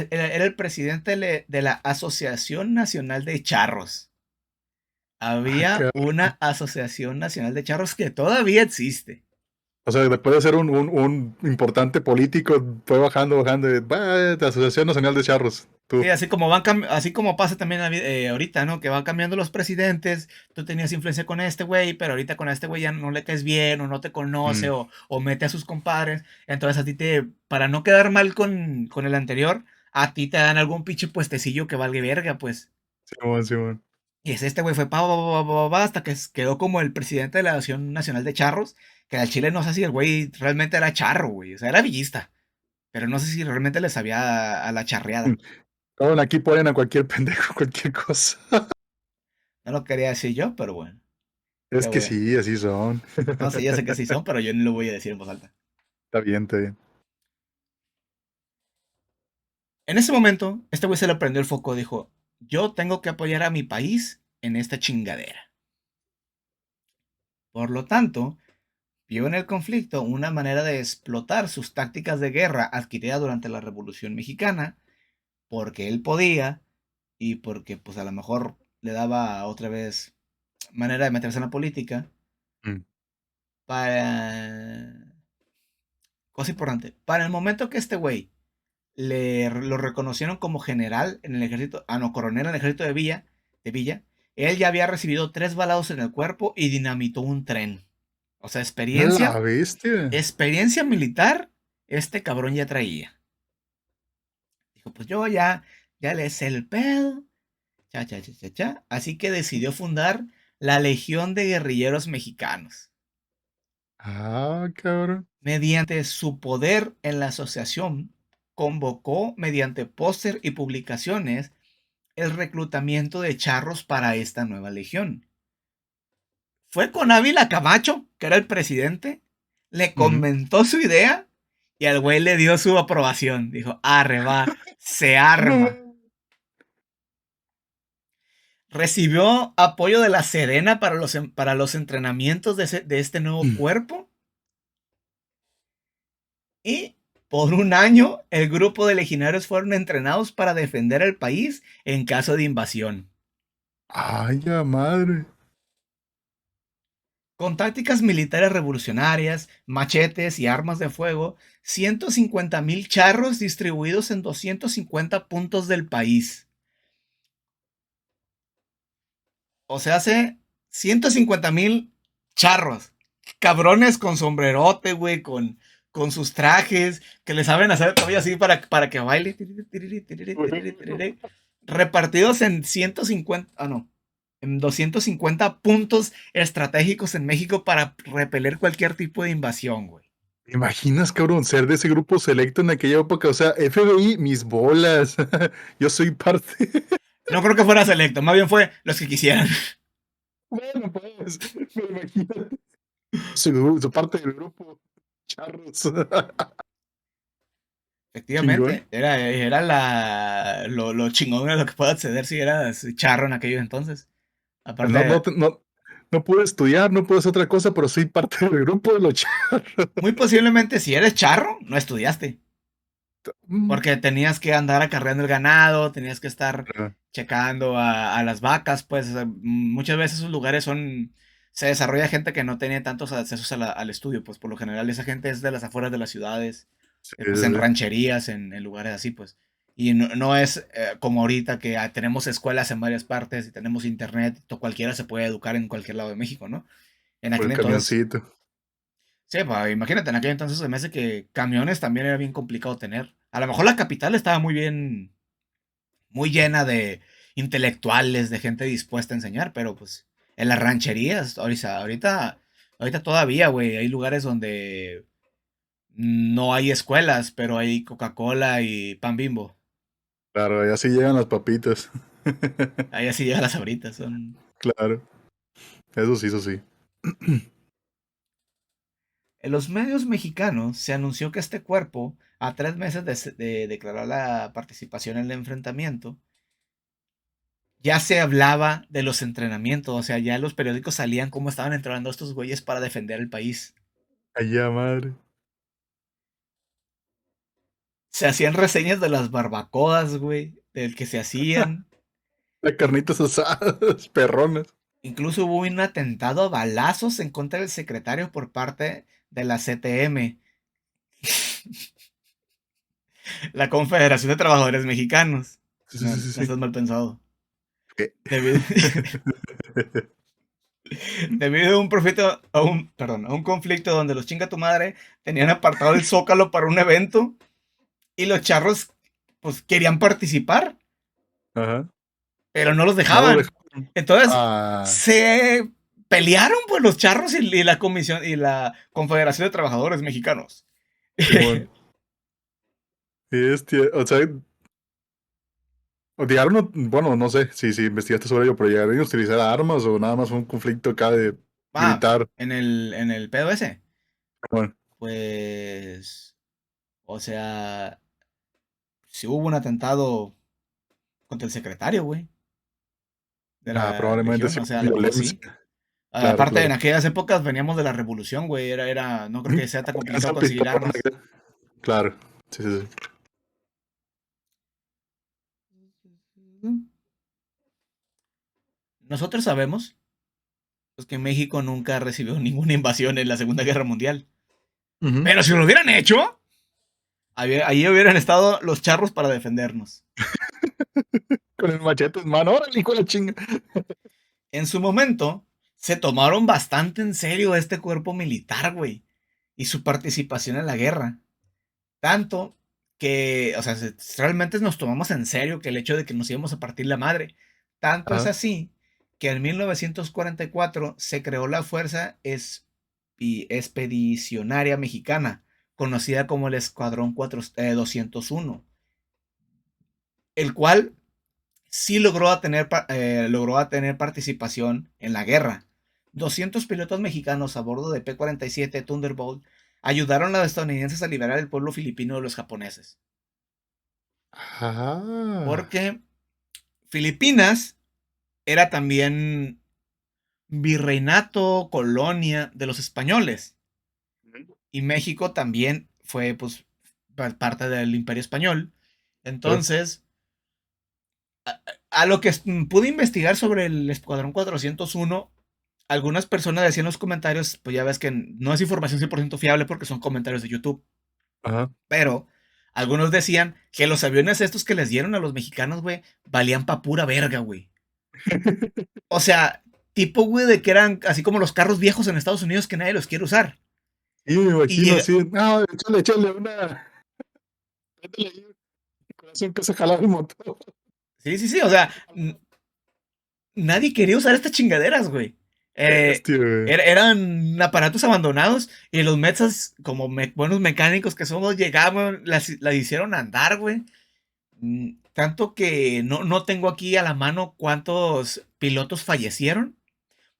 el presidente de la Asociación Nacional de Charros. Ah, Había cabrón. una Asociación Nacional de Charros que todavía existe. O sea, después de ser un importante político, fue bajando, bajando. Va, de Asociación Nacional de Charros. Sí, Tú. así como pasa también ahorita, ¿no? Que van cambiando los presidentes, tú tenías influencia con este güey, pero ahorita con este güey ya no le caes bien, o no te conoce, Mm, o mete a sus compadres. Entonces para no quedar mal con el anterior, a ti te dan algún pinche puestecillo que valga verga, pues. Simón, Simón. Y este güey fue hasta que quedó como el presidente de la Asociación Nacional de Charros, que al chile no sé si el güey realmente era charro, güey. O sea, era villista, pero no sé si realmente le sabía a la charreada. Cabrón, aquí ponen a cualquier pendejo, cualquier cosa. No lo quería decir yo, pero bueno. Es ¿Qué que voy a- sí, así son. No sé, ya sé que sí son, pero yo no lo voy a decir en voz alta. Está bien, está bien. En ese momento, este güey se le prendió el foco, dijo, yo tengo que apoyar a mi país en esta chingadera. Por lo tanto, vio en el conflicto una manera de explotar sus tácticas de guerra adquiridas durante la Revolución Mexicana, porque él podía y porque pues a lo mejor le daba otra vez manera de meterse en la política Mm. para... Cosa importante, para el momento que este güey lo reconocieron como general en el ejército, no, coronel en el ejército de Villa, él ya había recibido 3 balazos en el cuerpo y dinamitó un tren. O sea, La experiencia, bestia. experiencia militar, este cabrón ya traía. Dijo, pues yo ya le sé el pedo, cha, cha, cha, cha, cha. Así que decidió fundar la Legión de Guerrilleros Mexicanos. Ah, cabrón. Mediante su poder en la asociación, convocó mediante póster y publicaciones el reclutamiento de charros para esta nueva legión. Fue con Ávila Camacho, que era el presidente, le Ujú. comentó su idea y al güey le dio su aprobación. Dijo, arre, va, se arma. No. Recibió apoyo de la Sedena para los entrenamientos de este nuevo cuerpo. Y por un año, el grupo de legionarios fueron entrenados para defender el país en caso de invasión. Ay, ya madre. Con tácticas militares revolucionarias, machetes y armas de fuego, 150,000 charros distribuidos en 250 puntos del país. O sea, hace 150,000 charros. Cabrones con sombrerote, güey, con sus trajes, que le saben hacer todavía así para que baile. Repartidos en 150, no, en 250 puntos estratégicos en México para repeler cualquier tipo de invasión, güey. ¿Te imaginas, cabrón, ser de ese grupo selecto en aquella época? O sea, FBI, mis bolas. Yo soy parte. No creo que fuera selecto, más bien fue los que quisieran. Bueno, pues, me imagino. Su parte del grupo. Charros. Chingón. Efectivamente, era lo chingón de lo que puede acceder si eras charro en aquellos entonces. No, no, Aparte, no, no puedo estudiar, no puedo hacer otra cosa, pero soy parte del grupo de los charros. muy posiblemente si eres charro, no estudiaste. Mm. Porque tenías que andar acarreando el ganado, tenías que estar Ah, checando a las vacas, pues muchas veces esos lugares se desarrolla gente que no tiene tantos accesos al estudio, pues por lo general esa gente es de las afueras de las ciudades, sí, pues en sí, sí. rancherías, en lugares así, pues. Y no es como ahorita que tenemos escuelas en varias partes y tenemos internet, cualquiera se puede educar en cualquier lado de México, ¿no? En Por aquel el entonces, camioncito. sí, pues, imagínate, en aquel entonces se me hace que camiones también era bien complicado tener. A lo mejor la capital estaba muy bien, muy llena de intelectuales, de gente dispuesta a enseñar, pero pues en las rancherías, ahorita todavía, güey, hay lugares donde no hay escuelas, pero hay Coca-Cola y pan Bimbo. Claro, y así llegan las papitas. Ahí así llegan las ahoritas. Claro, eso sí, eso sí. En los medios mexicanos se anunció que este cuerpo, a 3 meses de declarar la participación en el enfrentamiento, ya se hablaba de los entrenamientos, o sea, ya los periódicos salían cómo estaban entrenando a estos güeyes para defender el país. Allá madre. Se hacían reseñas de las barbacoas, güey, del que se hacían. Las carnitas asadas, perronas. Incluso hubo un atentado a balazos en contra del secretario por parte de la CTM, la Confederación de Trabajadores Mexicanos. Sí, sí, No, sí, no sí, sí. estás mal pensado. ¿Qué? Debido, debido a un conflicto donde los chinga tu madre tenían apartado el Zócalo para un evento y los charros pues querían participar, Ajá. pero no los No lo dejaban. dejaron. Entonces Ah, se pelearon pues los charros y la comisión y la Confederación de Trabajadores Mexicanos. Simón. O sea, llegaron, bueno, no sé si investigaste sobre ello, pero llegaron a utilizar armas o nada más fue un conflicto acá de militar. En el POS, Bueno, pues, o sea, si hubo un atentado contra el secretario, güey, de la probablemente Legión, sí o sea, a lo mejor sí. violencia. Claro, Aparte, en claro. aquellas épocas veníamos de la revolución, güey. No creo que sea tan complicado Esa conseguir pistola armas. acá. Claro. Sí, sí, sí. Nosotros sabemos pues, que México nunca recibió ninguna invasión en la Segunda Guerra Mundial. Ujú. Pero si lo hubieran hecho, ahí hubieran estado los charros para defendernos. Con el machete en mano, órale, hijo de la chinga. En su momento, se tomaron bastante en serio este cuerpo militar, güey, y su participación en la guerra. Tanto que, o sea, realmente nos tomamos en serio que el hecho de que nos íbamos a partir la madre. Tanto es Ajá, así que en 1944 se creó la Fuerza Expedicionaria Mexicana, conocida como el Escuadrón 201, el cual sí logró tener participación en la guerra, 200 pilotos mexicanos a bordo de P-47 Thunderbolt ayudaron a los estadounidenses a liberar el pueblo filipino de los japoneses. Ah. Porque Filipinas era también virreinato, colonia de los españoles. Y México también fue, pues, parte del Imperio Español. Claro. Entonces, a lo que pude investigar sobre el Escuadrón 401, algunas personas decían en los comentarios, pues ya ves que no es información 100% fiable porque son comentarios de YouTube, Ajá. pero algunos decían que los aviones estos que les dieron a los mexicanos, güey, valían pa' pura verga, güey. O sea, tipo, güey, de que eran así como los carros viejos en Estados Unidos que nadie los quiere usar. Y me Y imagino llega, así, no, échale una, métele ahí, corazón que se jala el motor. sí, sí, sí, o sea, nadie quería usar estas chingaderas, güey. Bestia, güey. Eran aparatos abandonados y los mexas, como buenos mecánicos que somos, llegaban, las hicieron andar, güey. Tanto que no tengo aquí a la mano cuántos pilotos fallecieron,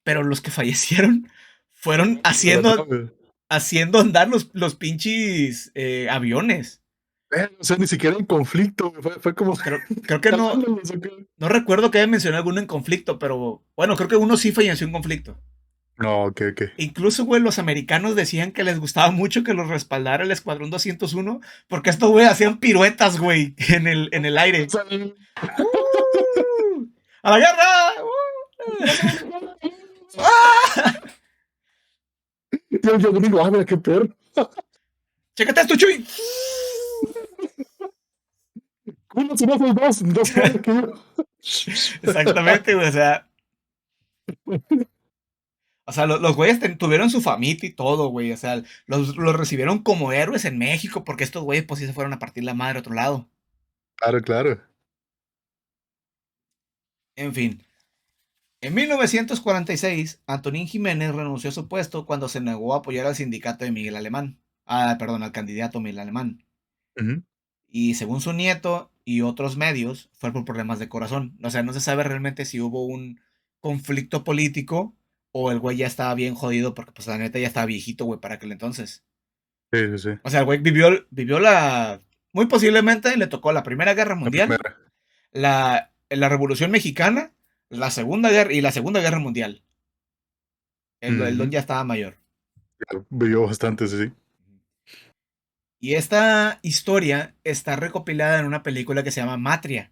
pero los que fallecieron fueron Pero no, güey. haciendo andar los pinches aviones. O sea, ni siquiera en conflicto, güey. Fue como Creo que jalándolos acá. no recuerdo que haya mencionado alguno en conflicto, pero bueno, creo que uno sí falleció en conflicto. No, ok. Incluso, güey, los americanos decían que les gustaba mucho que los respaldara el Escuadrón 201, porque estos, güey, hacían piruetas, güey, en el O aire. sea, ¡Uh! ¡A la guerra! ¡Ah! yo digo, ah, mira qué perro. ¡Chécate esto, Chuy! Uno, si no soy dos más que yo. Exactamente, güey, o sea, los güeyes tuvieron su famita y todo, güey, o sea, los recibieron como héroes en México, porque estos güeyes, pues sí se fueron a partir la madre a otro lado. Claro, claro. En fin. En 1946, Antonín Jiménez renunció a su puesto cuando se negó a apoyar al sindicato de Miguel Alemán. Ah, perdón, al candidato Miguel Alemán. Ujú. Y según su nieto y otros medios, fue por problemas de corazón. O sea, no se sabe realmente si hubo un conflicto político o el güey ya estaba bien jodido porque, pues, la neta ya estaba viejito, güey, para aquel entonces. Sí, sí, sí. O sea, el güey vivió muy posiblemente le tocó la Primera Guerra La Mundial, primera. la Revolución Mexicana, la Segunda Guerra Mundial. El don Ujú. ya estaba mayor. Ya vivió bastante, sí. Y esta historia está recopilada en una película que se llama Matria,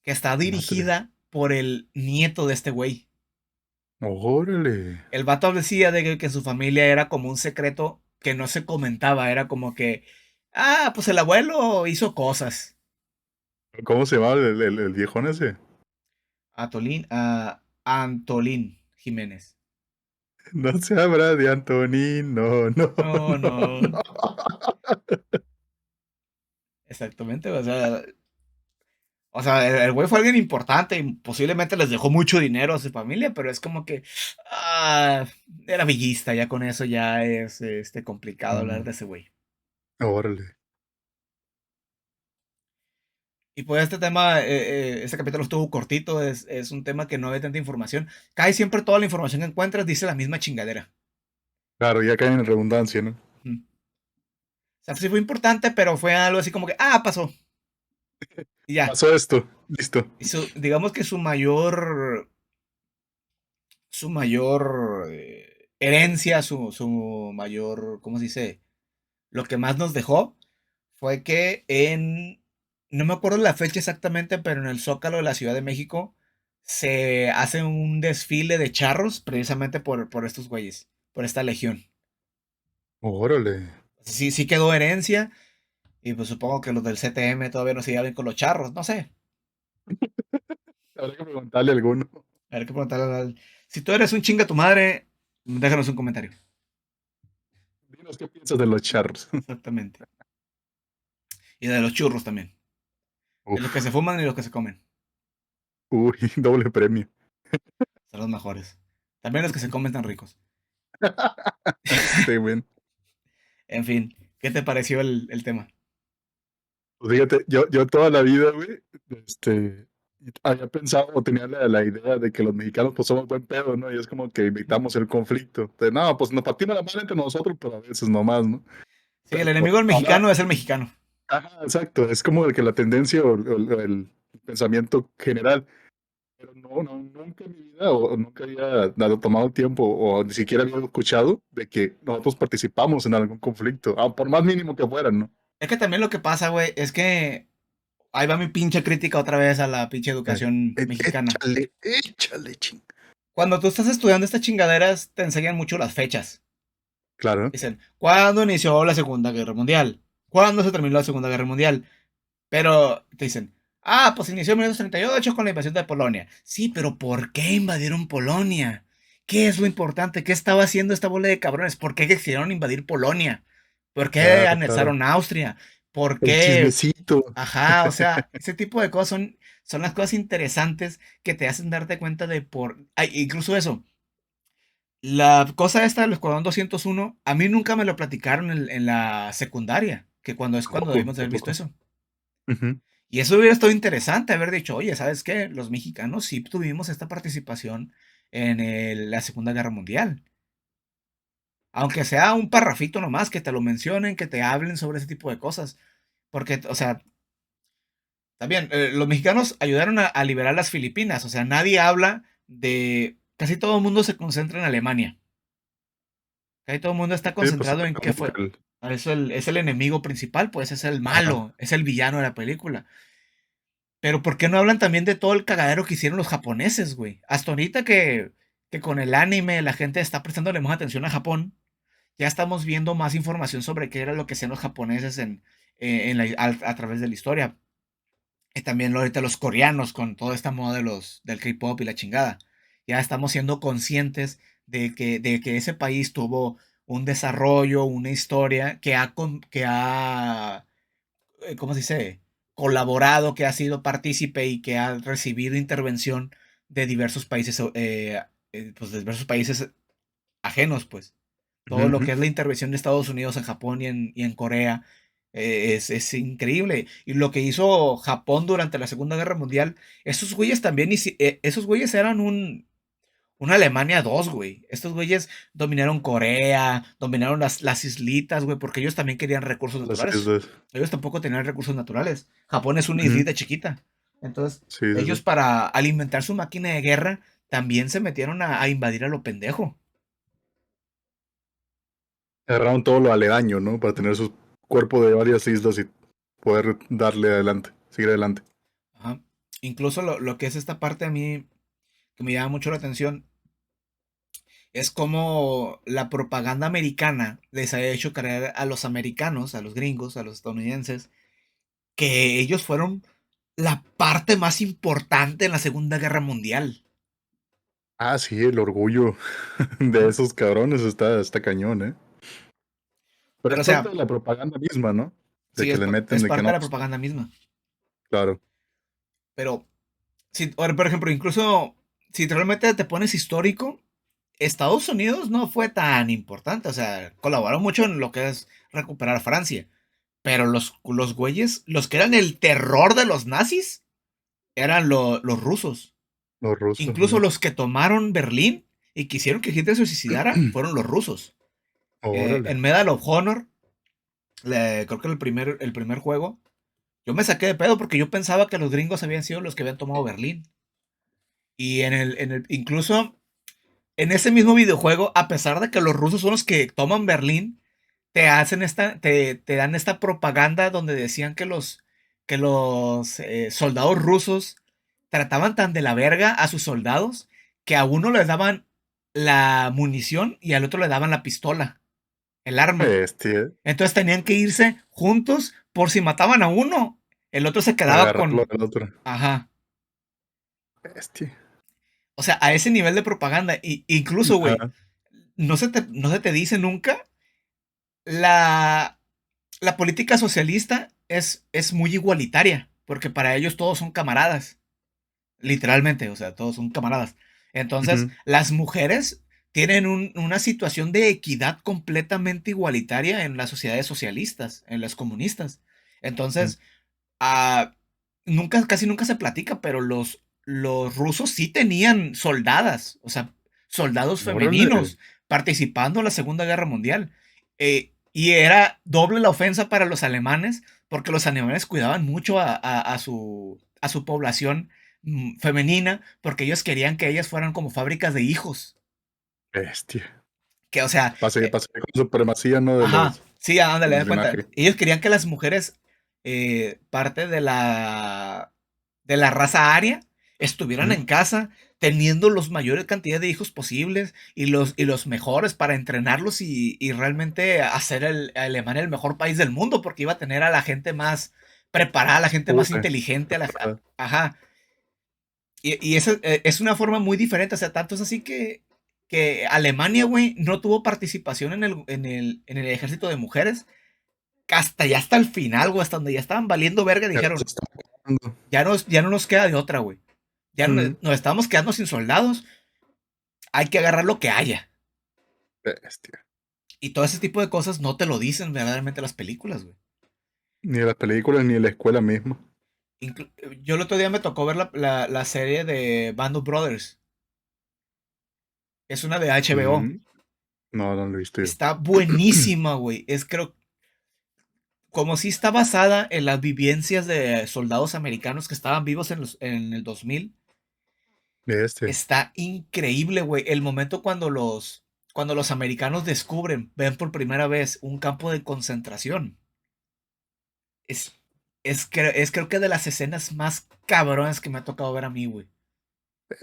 que está Madre. dirigida por el nieto de este güey. Órale. El vato decía de que su familia era como un secreto que no se comentaba, era como que, pues el abuelo hizo cosas. ¿Cómo se llama el viejón ese? Antolín Jiménez. No se habla de Antonín, no, no, No, no, no, no. exactamente, o sea, el güey fue alguien importante y posiblemente les dejó mucho dinero a su familia, pero es como que ah, era villista, ya con eso ya es complicado hablar Mm, de ese güey. órale. Y pues este tema, este capítulo estuvo cortito, es un tema que no hay tanta información. Casi siempre toda la información que encuentras dice la misma chingadera. Claro, ya caen en redundancia, ¿no? Ujú. O sea, sí fue importante, pero fue algo así como que, pasó. Y ya. Pasó esto, listo. Y digamos que su mayor herencia, su mayor, ¿cómo se dice? Lo que más nos dejó fue que no me acuerdo la fecha exactamente, pero en el Zócalo de la Ciudad de México se hace un desfile de charros precisamente por estos güeyes, por esta legión. Órale. Sí, sí quedó herencia y pues supongo que los del CTM todavía no se llevan con los charros, no sé. Habrá que preguntarle a alguno. A ver qué preguntarle Si tú eres un chinga tu madre, déjanos un comentario. Dinos qué piensas de los charros. Exactamente. Y de los churros también. De los que se Uf, fuman y los que se comen. uy, doble premio. Son los mejores. También los que se comen tan ricos. Este, güey. En fin, ¿qué te pareció el tema? Pues fíjate, yo toda la vida, güey, este, había pensado o tenía la idea de que los mexicanos pues somos buen pedo, ¿no? Y es como que evitamos el conflicto. De, no, pues nos patina la mano entre nosotros, pero a veces nomás, ¿no? Sí, el Pero enemigo del ahora, mexicano es el mexicano. ajá, exacto, es como de que la tendencia o el pensamiento general. Pero no, nunca en mi vida o nunca había tomado tiempo o ni siquiera había escuchado de que nosotros participamos en algún conflicto, por más mínimo que fuera, ¿no? Es que también lo que pasa, güey, es que ahí va mi pinche crítica otra vez a la pinche educación mexicana. Échale, échale, ching. Cuando tú estás estudiando estas chingaderas, te enseñan mucho las fechas. Claro. Dicen, ¿cuándo inició la Segunda Guerra Mundial? ¿Cuándo se terminó la Segunda Guerra Mundial? Pero te dicen, pues inició en 1938 con la invasión de Polonia. Sí, pero ¿por qué invadieron Polonia? ¿Qué es lo importante? ¿Qué estaba haciendo esta bola de cabrones? ¿Por qué quisieron invadir Polonia? ¿Por qué Claro, claro. anexaron Austria? ¿Por El qué? chismecito. Ajá, o sea, ese tipo de cosas son las cosas interesantes que te hacen darte cuenta de por... Ay, incluso eso, la cosa esta del Escuadrón 201, a mí nunca me lo platicaron en la secundaria, que cuando es ¿A cuando poco? debimos de ¿A haber visto poco? eso. Ujú. Y eso hubiera estado interesante, haber dicho, oye, ¿sabes qué? Los mexicanos sí tuvimos esta participación en la Segunda Guerra Mundial. Aunque sea un parrafito nomás, que te lo mencionen, que te hablen sobre ese tipo de cosas. Porque, o sea, también los mexicanos ayudaron a liberar las Filipinas. O sea, nadie habla de... Casi todo el mundo se concentra en Alemania. Casi todo el mundo está Sí, pues concentrado en qué como fue. que Es el enemigo principal, pues es el ajá. malo, es el villano de la película. Pero ¿por qué no hablan también de todo el cagadero que hicieron los japoneses, güey? Hasta ahorita que con el anime la gente está prestándole más atención a Japón, ya estamos viendo más información sobre qué era lo que hacían los japoneses a través de la historia. Y también ahorita los coreanos con toda esta moda del K-pop y la chingada. Ya estamos siendo conscientes de que ese país tuvo un desarrollo, una historia que ha, ¿cómo se dice? Colaborado, que ha sido partícipe y que ha recibido intervención de diversos países, pues de diversos países ajenos, pues. Ujú, Todo lo ujú. que es la intervención de Estados Unidos en Japón y en Corea es increíble. Y lo que hizo Japón durante la Segunda Guerra Mundial, esos güeyes también, esos güeyes eran una Alemania 2, güey. Estos güeyes dominaron Corea, dominaron las islitas, güey, porque ellos también querían recursos Las naturales. islas. Ellos tampoco tenían recursos naturales. Japón es una Ujú. islita chiquita. Entonces, Sí, sí, ellos sí. para alimentar su máquina de guerra también se metieron a invadir a lo pendejo. Agarraron todo lo aledaño, ¿no? Para tener su cuerpo de varias islas y poder darle adelante, seguir adelante. Ajá. Incluso lo que es esta parte a mí que me llama mucho la atención es como la propaganda americana les ha hecho creer a los americanos, a los gringos, a los estadounidenses, que ellos fueron la parte más importante en la Segunda Guerra Mundial. Ah, sí, el orgullo de esos cabrones está cañón, ¿eh? Pero Pero es o parte sea, de la propaganda misma, ¿no? De sí, que le meten es de que parte no, de la pues, propaganda misma. claro. Pero, si, ahora, por ejemplo, incluso si realmente te pones histórico, Estados Unidos no fue tan importante. O sea, colaboró mucho en lo que es recuperar Francia. Pero los güeyes, los que eran el terror de los nazis, eran los rusos. Los rusos, Incluso los que tomaron Berlín y quisieron que Hitler se suicidara ¿no? fueron los rusos. Órale. En Medal of Honor, creo que el primer juego, yo me saqué de pedo porque yo pensaba que los gringos habían sido los que habían tomado Berlín. Y incluso en ese mismo videojuego, a pesar de que los rusos son los que toman Berlín, te dan esta propaganda donde decían que los soldados rusos trataban tan de la verga a sus soldados que a uno les daban la munición y al otro le daban la pistola, el arma. Este, Entonces tenían que irse juntos por si mataban a uno. El otro se quedaba agarrarlo con... del otro. Ajá. Este. O sea, a ese nivel de propaganda. Incluso, güey, Ajá. no se te dice nunca. La, la política socialista es muy igualitaria, porque para ellos todos son camaradas, literalmente, o sea, todos son camaradas. Entonces, Ujú, las mujeres tienen una situación de equidad completamente igualitaria en las sociedades socialistas, en las comunistas. ujú. Entonces, ah, casi nunca se platica, pero los rusos sí tenían soldadas, o sea, soldados Órale. femeninos participando en la Segunda Guerra Mundial. Y era doble la ofensa para los alemanes, porque los alemanes cuidaban mucho a su población femenina, porque ellos querían que ellas fueran como fábricas de hijos. Bestia. Que, o sea, Pasé con supremacía, ¿no? De ajá, los sí, ándale, del da cuenta. linaje. Ellos querían que las mujeres, parte de la raza aria, estuvieran Ujú. en casa teniendo los mayores cantidad de hijos posibles y los mejores para entrenarlos y realmente hacer a Alemania el mejor país del mundo, porque iba a tener a la gente más preparada, a la gente más inteligente, Preparada. ajá. Y esa es una forma muy diferente, o sea, tanto es así que Alemania, güey, no tuvo participación en el ejército de mujeres hasta el final, güey, hasta donde ya estaban valiendo verga, Ya se dijeron, está acabando. ya no nos queda de otra, güey. Ya Ujú. nos estamos quedando sin soldados, hay que agarrar lo que haya. Bestia. Y todo ese tipo de cosas no te lo dicen verdaderamente las películas, güey. Ni en las películas ni en la escuela misma. Yo el otro día me tocó ver la serie de Band of Brothers. Es una de HBO. Mm, no, no lo he visto yo. Está buenísima, güey. Como si está basada en las vivencias de soldados americanos que estaban vivos en el 2000. Este. Está increíble, güey. El momento cuando los americanos ven por primera vez un campo de concentración. Es, es creo que de las escenas más cabronas que me ha tocado ver a mí, güey.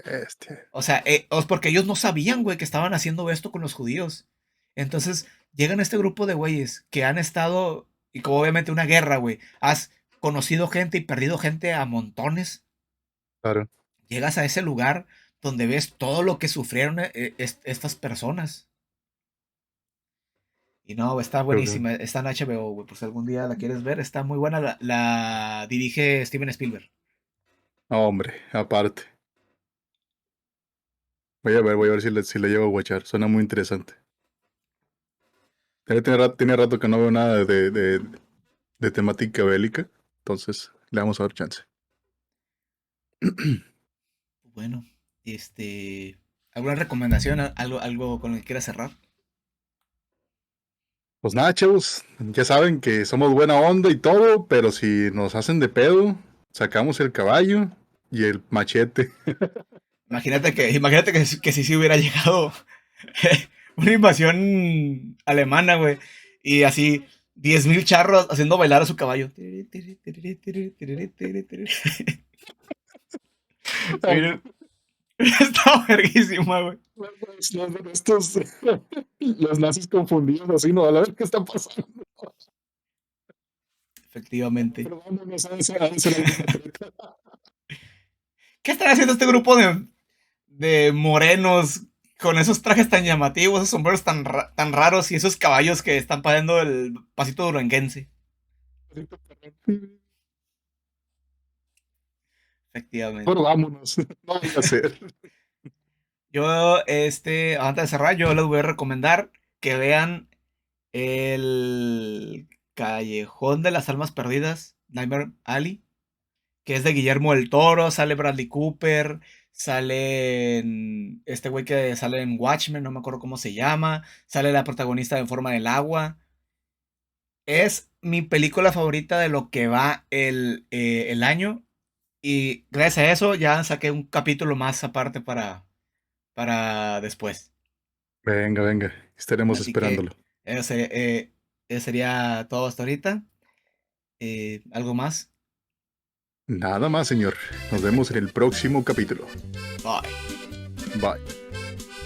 Este. O sea, porque ellos no sabían, güey, que estaban haciendo esto con los judíos. Entonces, llegan este grupo de güeyes que han estado, y como obviamente una guerra, güey, has conocido gente y perdido gente a montones. Claro. Llegas a ese lugar donde ves todo lo que sufrieron estas personas. Y no, está Creo que- buenísima. Está en HBO, güey. Por si algún día la quieres ver, está muy buena. La dirige Steven Spielberg. No, hombre, aparte. Voy a ver si le llevo a guachar. Suena muy interesante. Tiene rato que no veo nada de temática bélica. Entonces, le vamos a dar chance. Bueno, ¿alguna recomendación? ¿Algo con lo que quieras cerrar? Pues nada, chavos, ya saben que somos buena onda y todo, pero si nos hacen de pedo, sacamos el caballo y el machete. Imagínate que si sí hubiera llegado una invasión alemana, güey. Y así 10,000 charros haciendo bailar a su caballo. Está verguísima, güey. Estos, los nazis confundidos así, no, a la ver qué está pasando. Efectivamente. Pero vámonos a hacer alguna treta. ¿Qué están haciendo este grupo de morenos con esos trajes tan llamativos, esos sombreros tan raros y esos caballos que están pagando el pasito duranguense? Efectivamente. Pero vámonos, no voy a hacer. Yo, antes de cerrar, yo les voy a recomendar que vean el Callejón de las Almas Perdidas, Nightmare Alley, que es de Guillermo del Toro. Sale Bradley Cooper, sale este güey que sale en Watchmen, no me acuerdo cómo se llama, sale la protagonista de En Forma del Agua. Es mi película favorita de lo que va el año, y gracias a eso ya saqué un capítulo más aparte para después. Venga, venga, estaremos Así que esperándolo. eso sería todo hasta ahorita. ¿Algo más? Nada más, señor. Nos vemos en el próximo capítulo. Bye. Bye.